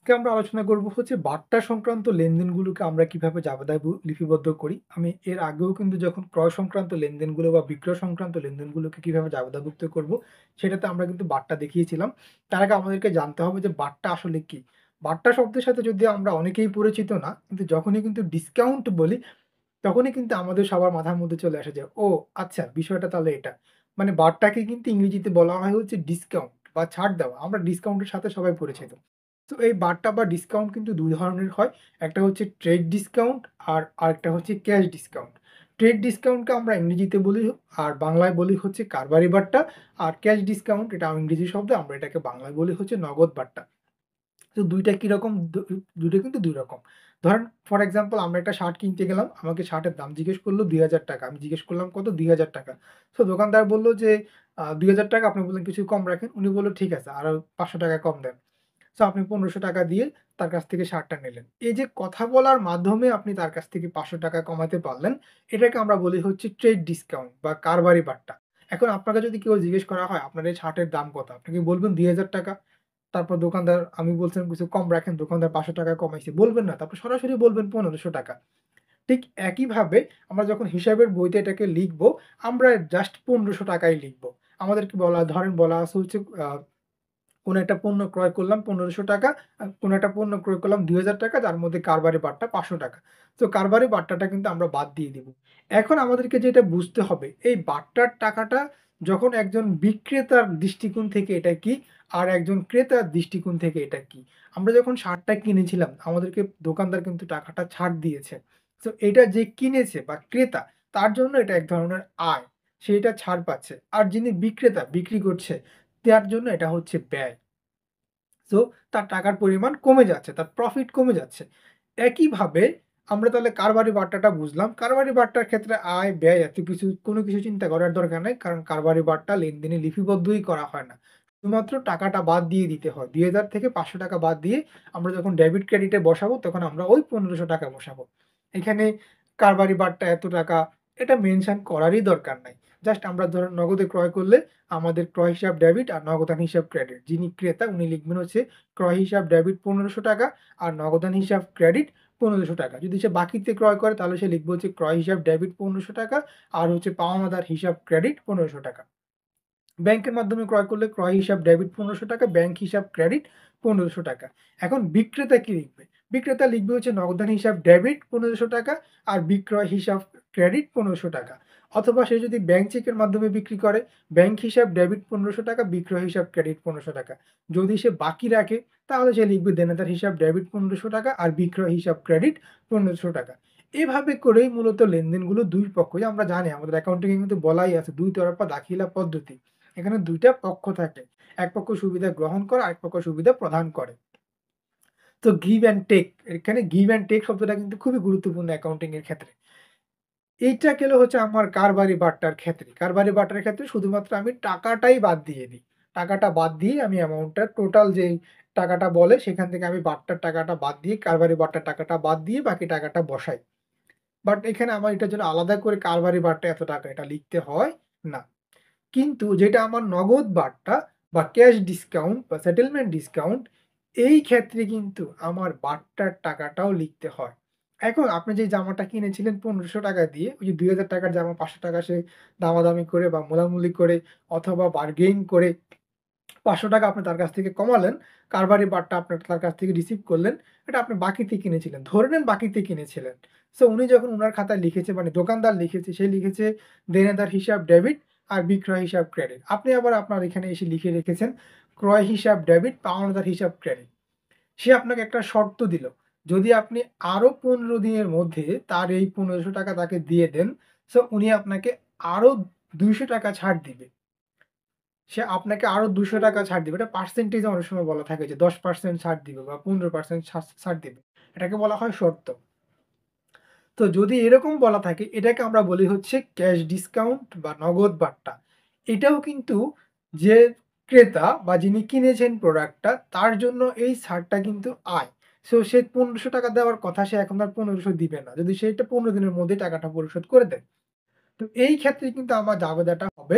আজকে আমরা আলোচনা করব হচ্ছে বাট্টা সংক্রান্ত লেনদেনগুলোকে আমরা কিভাবে জাবেদায় লিপিবদ্ধ করি। আমি এর আগেও কিন্তু যখন ক্রয় সংক্রান্ত লেনদেনগুলো বা বিক্রয় সংক্রান্ত লেনদেনগুলোকে কিভাবে জাবেদাভুক্ত করব, সেটাতে আমরা কিন্তু বাট্টা দেখিয়েছিলাম। তার আগে আমাদেরকে জানতে হবে যে বাট্টা আসলে কি? বাট্টা শব্দের সাথে যদিও আমরা অনেকেই পরিচিত না, কিন্তু যখনই কিন্তু ডিসকাউন্ট বলি, তখনই কিন্তু আমাদের সবার মাথার মধ্যে চলে আসে যে, ও আচ্ছা বিষয়টা তাহলে এটা। মানে বাট্টাকে কিন্তু ইংরেজিতে বলা হয় হচ্ছে ডিসকাউন্ট বা ছাড় দেওয়া। আমরা ডিসকাউন্টের সাথে সবাই পরিচিত। তো এই বাট্টা বা ডিসকাউন্ট কিন্তু ২ ধরনের হয়। একটা হচ্ছে ট্রেড ডিসকাউন্ট আর আরেকটা হচ্ছে ক্যাশ ডিসকাউন্ট। ট্রেড ডিসকাউন্টকে আমরা ইংরেজিতে বলি আর বাংলায় বলি হচ্ছে কারবারি বাট্টা। আর ক্যাশ ডিসকাউন্ট এটা ইংরেজি শব্দ, আমরা এটাকে বাংলায় বলি হচ্ছে নগদ বাট্টা। তো ২ টা কিরকম? ২ টা কিন্তু ২ রকম। ধরেন ফর এক্সাম্পল আমরা একটা শার্ট কিনতে গেলাম। আমাকে শার্টের দাম জিজ্ঞেস করল ৳২,০০০। আমি জিজ্ঞেস করলাম কত? ৳২,০০০। সো দোকানদার বলল যে ৳২,০০০, আপনি বললেন কিছু কম রাখেন। উনি বলল ঠিক আছে আরো ৳৫০০ কম দেন। সো আপনি ৳১৫০০ দিয়ে তার কাছ থেকে শার্টটা নিলেন। এই যে কথা বলার মাধ্যমে আপনি তার কাছ থেকে ৳৫০০ কমাতে পারলেন, এটাকে আমরা বলি হচ্ছে ট্রেড ডিসকাউন্ট বা কারবারি বাট্টা। এখন আপনাকে যদি কেউ জিজ্ঞেস করা হয় আপনার এই শার্টের দাম কত? আপনি কি বলবেন ৳২,০০০? তারপর দোকানদার, আমি বলছিলাম কিছু কম রাখেন, দোকানদার ৳৫০০ কমাইছে। বলবেন না। তারপর সরাসরি বলবেন ৳১৫০০। ঠিক একইভাবে আমরা যখন হিসাবের বইতে এটাকে লিখবো, আমরা জাস্ট ৳১৫০০ ই লিখবো। আমাদেরকে বলা আছে হচ্ছে আ কোন একটা পণ্য ক্রয় করলাম ৳১৫০০, কোন একটা পণ্য ক্রয় করলাম ৳২,০০০, যার মধ্যে কারবারি বাট্টা ৳৫০০। তো কারবারি বাট্টাটা কিন্তু আমরা বাদ দিয়ে দিব। এখন আমাদেরকে যেটা বুঝতে হবে, এই বাট্টার টাকাটা যখন একজন বিক্রেতার দৃষ্টিকোণ থেকে এটা কি, আর একজন ক্রেতার দৃষ্টিকোণ থেকে এটা কি? আমরা যখন শার্টটা কিনেছিলাম, আমাদেরকে দোকানদার কিন্তু টাকাটা ছাড় দিয়েছে। সো এটা যে কিনেছে বা ক্রেতা, তার জন্য এটা এক ধরনের আয়। সে এটা ছাড় পাচ্ছে। আর যিনি বিক্রেতা, বিক্রি করছে, তার জন্য এটা হচ্ছে ব্যয়। সো তার টাকার পরিমাণ কমে যাচ্ছে, তার প্রফিট কমে যাচ্ছে। একইভাবে আমরা তাহলে কারবারি বাট্টাটা বুঝলাম। কারবারি বাট্টার ক্ষেত্রে আয়, ব্যয় এত কিছু কোনো কিছু চিন্তা করার দরকার নাই। কারণ কারবারি বাট্টা লেনদেনে লিপিবদ্ধই করা হয় না। শুধুমাত্র টাকাটা বাদ দিয়ে দিতে হয়। ২,০০০ থেকে ৳৫০০ বাদ দিয়ে আমরা যখন ডেবিট ক্রেডিটে বসাবো তখন আমরা ওই ৳১৫০০ বসাবো। এখানে কারবারি বাট্টা এত টাকা, এটা মেনশন করারই দরকার নাই। জাস্ট আমরা ধরেন নগদে ক্রয় করলে আমাদের ক্রয় হিসাব ডেবিট আর নগদান হিসাব ক্রেডিট। যিনি ক্রেতা উনি লিখবেন হচ্ছে ক্রয় হিসাব ডেবিট ৳১৫০০ আর নগদান হিসাব ক্রেডিট ৳১৫০০। যদি সে বাকিতে ক্রয় করে তাহলে সে লিখবে হচ্ছে ক্রয় হিসাব ডেবিট ৳১৫০০ আর হচ্ছে পাওনাদার হিসাব ক্রেডিট ৳১৫০০। ব্যাংকের মাধ্যমে ক্রয় করলে ক্রয় হিসাব ডেবিট ৳১৫০০, ব্যাংক হিসাব ক্রেডিট ৳১৫০০। এখন বিক্রেতা কি লিখবে? বিক্রেতা লিখবে হচ্ছে নগদান হিসাব ডেবিট ৳১৫০০ আর বিক্রয় হিসাব ক্রেডিট ৳১৫০০। অথবা সে যদি ব্যাংক চেকের মাধ্যমে বিক্রি করে, ব্যাংক হিসাব ডেবিট ৳১৫০০, বিক্রয় হিসাব ক্রেডিট ৳১৫০০। যদি সে বাকি রাখে তাহলে সে লিখবে দেনাদার হিসাব ডেবিট ৳১৫০০ আর বিক্রয় হিসাব ক্রেডিট ৳১৫০০। এভাবে করেই মূলত লেনদেনগুলো ২ পক্ষই, আমরা জানি আমাদের অ্যাকাউন্টিং এ কিন্তু বলাই আছে ২ তরফা দাখিলা পদ্ধতি। এখানে ২ টা পক্ষ থাকে। এক পক্ষ সুবিধা গ্রহণ করে, আরেক পক্ষ সুবিধা প্রদান করে। তো গিভ অ্যান্ড টেক, এখানে গিভ অ্যান্ড টেক শব্দটা কিন্তু খুবই গুরুত্বপূর্ণ অ্যাকাউন্টিং এর ক্ষেত্রে। এইটা গেল হচ্ছে আমার কারবারি বাট্টার ক্ষেত্রে। কারবারি বাট্টার ক্ষেত্রে শুধুমাত্র আমি টাকাটাই বাদ দিয়ে দিই। টাকাটা বাদ দিয়ে আমি অ্যামাউন্টটা টোটাল যেই টাকাটা বলে সেখান থেকে আমি বাট্টার টাকাটা বাদ দিয়ে কারবারি বাট্টার টাকাটা বাদ দিয়ে বাকি টাকাটা বসাই। বাট এখানে আমার এটার জন্য আলাদা করে কারবারি বাট্টা এত টাকা এটা লিখতে হয় না। কিন্তু যেটা আমার নগদ বাট্টা বা ক্যাশ ডিসকাউন্ট বা সেটেলমেন্ট ডিসকাউন্ট, এই ক্ষেত্রে কিন্তু আমার বাট্টার টাকাটাও লিখতে হয়। এখন আপনি যে জামাটা কিনেছিলেন ৳১৫০০ দিয়ে, ওই যে ৳২,০০০ র জামা ৳৫০০ সে দামাদামি করে বা মোলামুলি করে অথবা বার্গেইন করে ৳৫০০ আপনি তার কাছ থেকে কমালেন। কারবারি বাট্টা আপনার তার কাছ থেকে রিসিভ করলেন। এটা আপনি বাকিতে কিনেছিলেন। ধরে নেন বাকিতে কিনেছিলেন। সো উনি যখন উনার খাতায় লিখেছে, মানে দোকানদার লিখেছে, সে লিখেছে দেনেদার হিসাব ডেবিট আর বিক্রয় হিসাব ক্রেডিট। আপনি আবার আপনার এখানে এসে লিখে রেখেছেন ক্রয় হিসাব ডেবিট, পাওনাদার হিসাব ক্রেডিট। সে আপনাকে একটা শর্ত দিল। যদি আপনি আরো ১৫ দিনের মধ্যে তার এই ৳১৫০০ তাকে দিয়ে দেন, সো উনি আপনাকে আরো ৳২০০ ছাড় দিবে। সে আপনাকে আরো ৳২০০ ছাড় দিবে। এটা পার্সেন্টেজ এ অনেক সময় বলা থাকে যে ১০% ছাড় দিবে বা ১৫% ছাড় দিবে। এটাকে বলা হয় শর্ত। তো যদি এরকম বলা থাকে এটাকে আমরা বলি হচ্ছে ক্যাশ ডিসকাউন্ট বা নগদ বাট্টা। এটাও কিন্তু যে ক্রেতা বা যিনি কিনেছেন প্রোডাক্টটা তার জন্য এই ছাড়টা কিন্তু আয়। সো সে ৳১৫০০ দেওয়ার কথা, সে এখন আর ১৫০০ দিবে না। যদি সে এটা ১৫ দিনের মধ্যেই টাকাটা পরিশোধ করে দেয়। তো এই ক্ষেত্রে কিন্তু আমার জাবেদাটা হবে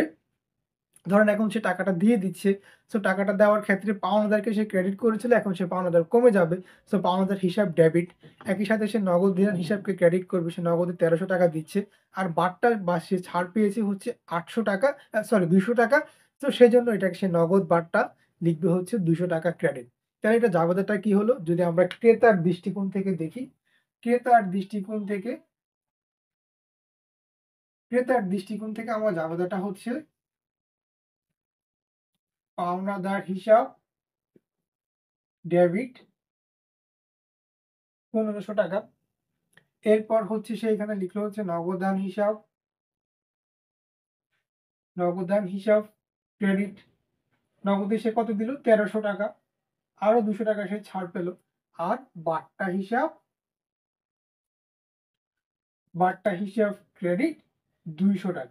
ধরেন এখন সে টাকাটা দিয়ে দিচ্ছে। সো টাকাটা দেওয়ার ক্ষেত্রে পাওনাদারকে সে ক্রেডিট করেছিল, এখন সে পাওনাদার কমে যাবে। সো পাওনাদার হিসাব ডেবিট। একই সাথে সে নগদ দেনার হিসাবকে ক্রেডিট করবে। সে নগদে ৳১৩০০ দিচ্ছে। আর বার্তা বা সে ছাড় পেয়েছে হচ্ছে ৳৮০০, সরি ৳২০০। তো সেজন্য এটাকে সে নগদ বার্তা লিখবে হচ্ছে ৳২০০ ক্রেডিট। তাহলে এটা জাবেদাটা কি হলো? যদি আমরা ক্রেতার দৃষ্টিকোণ থেকে দেখি, ক্রেতার দৃষ্টিকোণ থেকে আমার জাবেদাটা হচ্ছে পাওনাদার হিসাব ডেবিট ৳১৫০০। এরপর হচ্ছে সে এখানে লিখলো হচ্ছে নগদান হিসাব ক্রেডিট। নগদে সে কত দিল? ৳১৩০০। আরো ৳২০০ সে ছাড় পেল। আর বাট্টা হিসাব ক্রেডিট ৳২০০।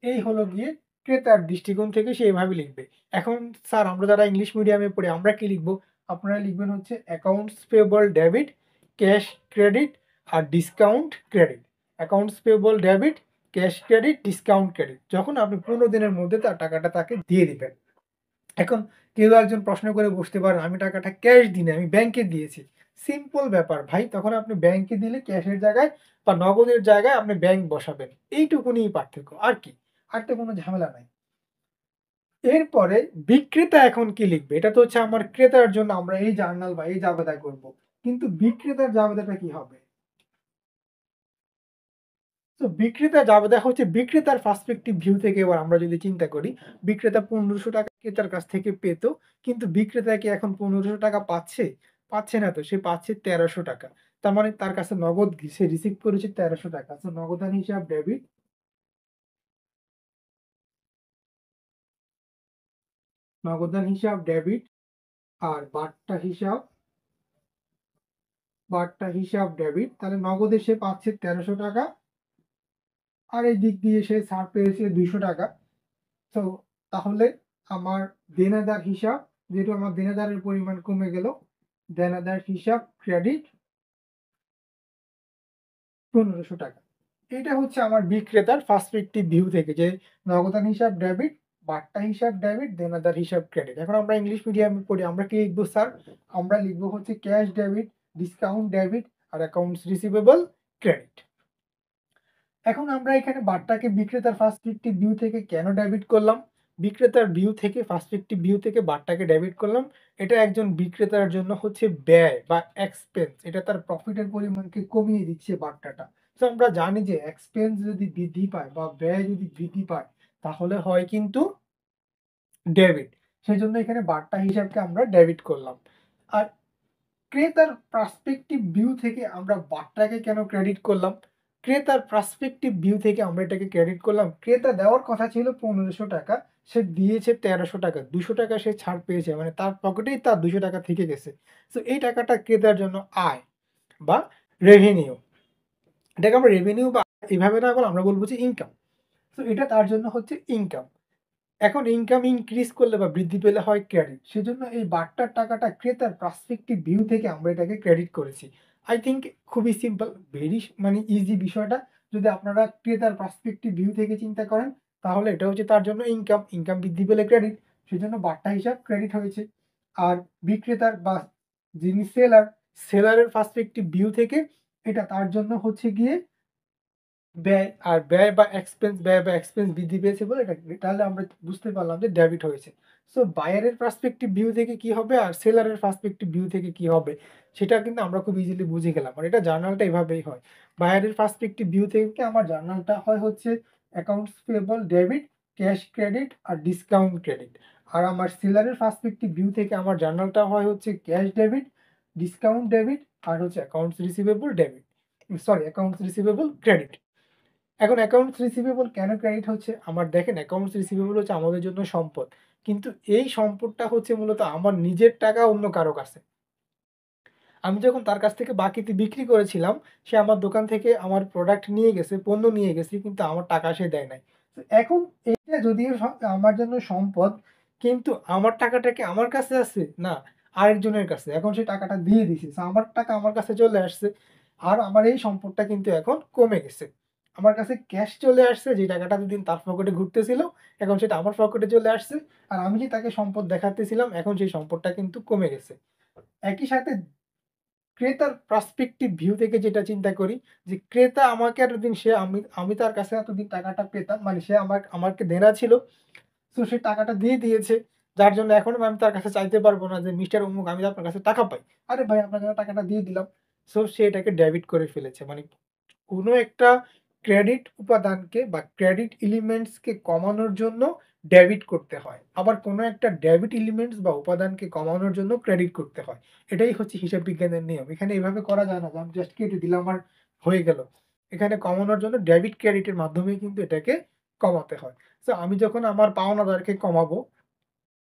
এই হলো গিয়ে ক্রেতার দৃষ্টিকোণ থেকে সে এভাবে লিখবে। এখন স্যার আমরা যারা ইংলিশ মিডিয়ামে পড়ি আমরা কি লিখব? আপনারা লিখবেন হচ্ছে accounts payable debit, cash credit আর discount credit. Accounts payable debit, cash credit, discount credit. যখন আপনি ১৫ দিনের মধ্যে তার টাকাটা তাকে দিয়ে দিবেন। এখন কেউ একজন প্রশ্ন করে বসতে পারেন, "আমি টাকাটা ক্যাশ দিইনি, আমি ব্যাংকে দিয়েছি।" সিম্পল ব্যাপার ভাই। তখন আপনি ব্যাংকে দিলে ক্যাশের জায়গায় বা নগদের জায়গায় আপনি ব্যাংক বসাবেন। এইটুকুনিই পার্থক্য। আর কি? আর তো কোনো ঝামেলা নাই। এরপরে বিক্রেতা এখন কি লিখবে? এটা তো হচ্ছে আমার ক্রেতার জন্য আমরা এই জার্নাল বা এই জাবেদা করব। কিন্তু বিক্রেতার জাবেদাটা কি হবে? তো বিক্রেতার জাবেদা হচ্ছে বিক্রেতার পার্সপেক্টিভ ভিউ থেকে এবার আমরা যদি চিন্তা করি, বিক্রেতা ৳১৫০০ ক্রেতার কাছ থেকে পেত। কিন্তু বিক্রেতা কি এখন ৳১৫০০ পাচ্ছে? পাচ্ছে না তো। সে পাচ্ছে ৳১৩০০। তার মানে তার কাছে নগদ সে রিসিভ করেছে ৳১৩০০। সো নগদান হিসাব ডেবিট, নগদান হিসাব ডেবিট আর বার্তা হিসাব ডেবিট। তাহলে নগদে সে পাচ্ছে ৳১৩০০ আর এই দিক দিয়ে সে ছাড় পেয়েছে ৳২০০। তো তাহলে আমার দেনাদার হিসাব, যেহেতু আমার দেনাদারের পরিমাণ কমে গেল, দেনাদার হিসাব ক্রেডিট ৳১৫০০। এটা হচ্ছে আমার বিক্রেতার পার্সপেক্টিভ ভিউ থেকে যে নগদান হিসাব ডেবিট, বাট্টা হিসাব ডেবিট, দেনাদার হিসাব ক্রেডিট। এখন আমরা ইংলিশ মিডিয়ামে পড়ি, আমরা কি লিখব স্যার? আমরা লিখব হচ্ছে ক্যাশ ডেবিট, ডিসকাউন্ট ডেবিট আর অ্যাকাউন্টস রিসিভেবল ক্রেডিট। এখন আমরা এখানে বারটাকে বিক্রেতার পার্সপেক্টিভ ভিউ থেকে কেন ডেবিট করলাম? বিক্রেতার ভিউ থেকে পার্সপেক্টিভ ভিউ থেকে বারটাকে ডেবিট করলাম। এটা একজন বিক্রেতার জন্য হচ্ছে ব্যয় বা এক্সপেন্স। এটা তার প্রফিটের পরিমাণকে কমিয়ে দিচ্ছে বার্তাটা। তো আমরা জানি যে এক্সপেন্স যদি বৃদ্ধি পায় বা ব্যয় যদি বৃদ্ধি পায় তাহলে হয় কিন্তু ডেবিট। সেজন্য এখানে বার্তা হিসাবকে আমরা ডেবিট করলাম। আর ক্রেতার পার্সপেক্টিভ ভিউ থেকে আমরা বার্তাকে কেন ক্রেডিট করলাম? ক্রেতার পার্সপেক্টিভ ভিউ থেকে আমরা এটাকে ক্রেডিট করলাম। ক্রেতা দেওয়ার কথা ছিল ৳১৫০০, সে দিয়েছে ৳১৩০০। ৳২০০ সে ছাড় পেয়েছে। মানে তার পকেটেই তার ৳২০০ থেকে গেছে। সো এই টাকাটা ক্রেতার জন্য আয় বা রেভিনিউ। এটাকে আমরা রেভিনিউ বা এভাবে না বলে আমরা বলব যে ইনকাম। সো এটা তার জন্য হচ্ছে ইনকাম। এখন ইনকাম ইনক্রিজ করলে বা বৃদ্ধি পেলে হয় ক্রেডিট। সেজন্য এই বার্তার টাকাটা ক্রেতার পার্সপেক্টিভ ভিউ থেকে আমরা এটাকে ক্রেডিট করেছি। আই থিংক খুবই সিম্পল, ভেরি মানে ইজি বিষয়টা। যদি আপনারা ক্রেতার পার্সপেক্টিভ ভিউ থেকে চিন্তা করেন তাহলে এটা হচ্ছে তার জন্য ইনকাম, ইনকাম বৃদ্ধি পেলে ক্রেডিট। সেজন্য বার্তা হিসাব ক্রেডিট হয়েছে। আর বিক্রেতার বা যিনি সেলার, সেলারের পার্সপেক্টিভ ভিউ থেকে এটা তার জন্য হচ্ছে গিয়ে ব্যয়। আর ব্যয় বা এক্সপেন্স বৃদ্ধি পেয়েছে বলে এটা তাহলে আমরা বুঝতে পারলাম যে ডেবিট হয়েছে। সো বায়ারের পার্সপেক্টিভ ভিউ থেকে কি হবে আর সেলারের পার্সপেক্টিভ ভিউ থেকে কি হবে সেটা কিন্তু আমরা খুব ইজিলি বুঝে গেলাম। আর এটা জার্নালটা এভাবেই হয়। বায়ারের পার্সপেক্টিভ ভিউ থেকে আমার জার্নালটা হয় হচ্ছে accounts payable debit, cash credit আর ডিসকাউন্ট ক্রেডিট। আর আমার সেলারের পার্সপেক্টিভ ভিউ থেকে আমার জার্নালটা হয় হচ্ছে ক্যাশ ডেবিট, ডিসকাউন্ট ডেবিট আর হচ্ছে অ্যাকাউন্টস রিসিভেবল ক্রেডিট। এখন অ্যাকাউন্টস রিসিভেবল কেন ক্রেডিট হচ্ছে? আমার দেখেন অ্যাকাউন্টস রিসিভেবল হচ্ছে আমাদের জন্য সম্পদ। কিন্তু এই সম্পদটা হচ্ছে মূলত আমার নিজের টাকা অন্য কারো কাছে। আমি যখন তার কাছ থেকে বাকিতে বিক্রি করেছিলাম, সে আমার দোকান থেকে আমার প্রোডাক্ট নিয়ে গেছে, পণ্য নিয়ে গেছে কিন্তু আমার টাকা সে দেয় নাই। তো এখন এইটা যদিও আমার জন্য সম্পদ, কিন্তু আমার টাকাটা কি আমার কাছে আছে? না, আরেকজনের কাছে। এখন সে টাকাটা দিয়ে দিছে। সো আমার টাকা আমার কাছে চলে আসছে। আর আমার এই সম্পদটা কিন্তু এখন কমে গেছে। আমার কাছে ক্যাশ চলে আসছে, যে টাকাটা এতদিন তার পকেটে ঘুরতেছিল, এখন সেটা আমার পকেটে চলে আসছে। আর আমি যে তাকে সম্পদ দেখাতেছিলাম, এখন সেই সম্পদটা কিন্তু কমে গেছে। একই সাথে ক্রেতার পার্সপেক্টিভ ভিউ থেকে যেটা চিন্তা করি, যে ক্রেতা আমাকে এতদিন সে আমি আমি তার কাছে এতদিন টাকাটা পেতাম, মানে সে আমাকে দেনা ছিল। সো সে টাকাটা দিয়ে দিয়েছে। যার জন্য এখন আমি তার কাছে চাইতে পারব না যে, "মিস্টার অমুক, আমি তো আপনার কাছে টাকা পাই।" "আরে ভাই, আপনাকে তো টাকাটা দিয়ে দিলাম।" সো সে এটাকে ডেবিট করে ফেলেছে। মানে কোনো একটা ক্রেডিট উপাদানকে বা ক্রেডিট এলিমেন্টস কে কমানোর জন্য ডেবিট করতে হয়। আবার কোনো একটা ডেবিট এলিমেন্টস বা উপাদানকে কমানোর জন্য ক্রেডিট করতে হয়। এটাই হচ্ছে হিসাব বিজ্ঞানের নিয়ম। এখানে এভাবে করা যায় না যে আমি জাস্ট কেটে দিলাম আর হয়ে গেল। এখানে কমানোর জন্য ডেবিট ক্রেডিটের মাধ্যমেই কিন্তু এটাকে কমাতে হয়। সো আমি যখন আমার পাওনাদারকে কমাবো,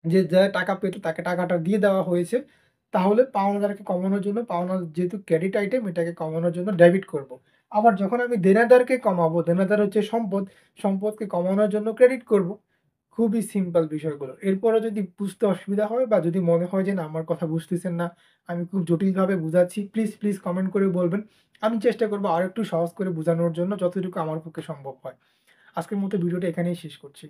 যে টাকা পেত তাকে টাকাটা দিয়ে দেওয়া হয়েছে। তাহলে পাওনাদারকে কমানোর জন্য, পাওনা যেহেতু ক্রেডিট আইটেম, এটাকে কমানোর জন্য ডেবিট করব। আবার যখন আমি দেনাদারকে কমাবো, দেনাদার হচ্ছে সম্পদ, সম্পদকে কমানোর জন্য ক্রেডিট করব। খুবই সিম্পল বিষয়গুলো। এরপরেও যদি বুঝতে অসুবিধা হয় বা যদি মনে হয় যে না, আমার কথা বুঝতেছেন না, আমি খুব জটিলভাবে বুঝাচ্ছি, প্লিজ কমেন্ট করে বলবেন। আমি চেষ্টা করব আরেকটু সহজ করে বুঝানোর জন্য, যতটুকু আমার পক্ষে সম্ভব হয়। আজকের মতো ভিডিওটা এখানেই শেষ করছি।